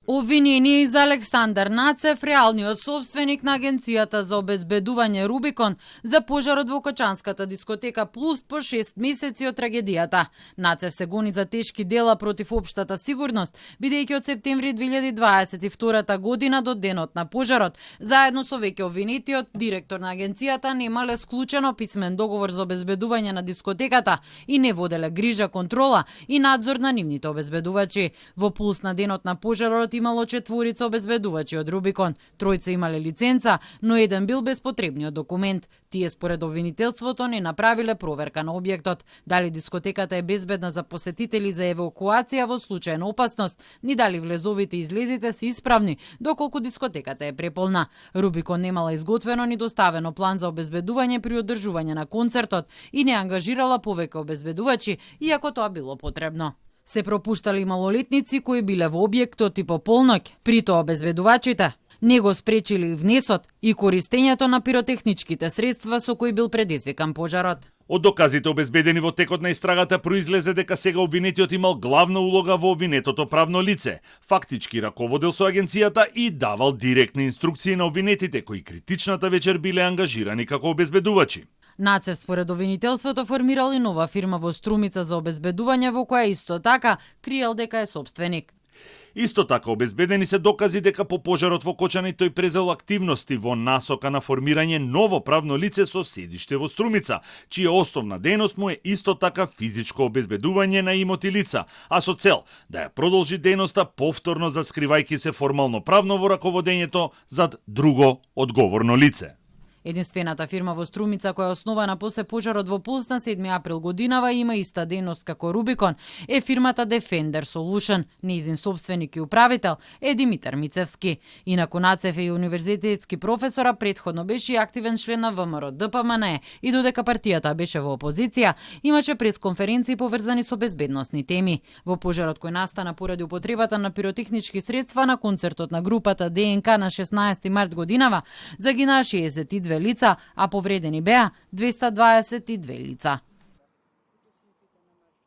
Обвинение за Александар Нацев, реалниот собственик на Агенцијата за обезбедување Рубикон за пожарот во Кочанската дискотека Плюс по 6 месеци од трагедијата. Нацев се гони за тешки дела против општата сигурност, бидејќи од септември 2022 година до денот на пожарот, заедно со веќе обвинетиот директор на агенцијата немале склучено писмен договор за обезбедување на дискотеката и не воделе грижа, контрола и надзор на нивните обезбедувачи. Во Плюс на денот на пожарот имало 4 обезбедувачи од Рубикон, 3 имале лиценца, но еден бил без потребниот документ. Тие според обвинителството не направиле проверка на објектот, дали дискотеката е безбедна за посетители за евакуација во случај на опасност, ни дали влезовите и излезите се исправни, доколку дискотеката е преполна. Рубикон немала изготвено ни доставено план за обезбедување при одржување на концертот и не ангажирала повеќе обезбедувачи, иако тоа било потребно. Се пропуштали малолетници кои биле во објектот и по полноќ, притоа обезбедувачите не го спречили внесот и користењето на пиротехничките средства со кои бил предизвикан пожарот. Од доказите обезбедени во текот на истрагата произлезе дека сега обвинетиот имал главна улога во обвинетото правно лице, фактички раководел со агенцијата и давал директни инструкции на обвинетите кои критичната вечер биле ангажирани како обезбедувачи. Нацев според обвинителството формирал и нова фирма во Струмица за обезбедување во која исто така криел дека е собственик. Исто така обезбедени се докази дека по пожарот во Кочани тој презел активности во насока на формирање ново правно лице со седиште во Струмица, чија основна дејност му е исто така физичко обезбедување на имоти лица, а со цел да ја продолжи дејноста повторно заскривајќи се формално правно во раководењето зад друго одговорно лице. Единствената фирма во Струмица која е основана после пожарот во Плюс на 7 април годинава и има иста дејност како Рубикон е фирмата Defender Solution. Нејзин собственик и управител е Димитар Мицевски. Инаку Нацев е и универзитетски професор, а претходно беше и активен член на ВМРО ДПМНЕ и додека партијата беше во опозиција, имаше пресконференции поврзани со безбедносни теми. Во пожарот кој настана поради употребата на пиротехнички средства на концертот на групата ДНК на 16 март годинава загинаа 62 лица, а повредени беа 222 лица.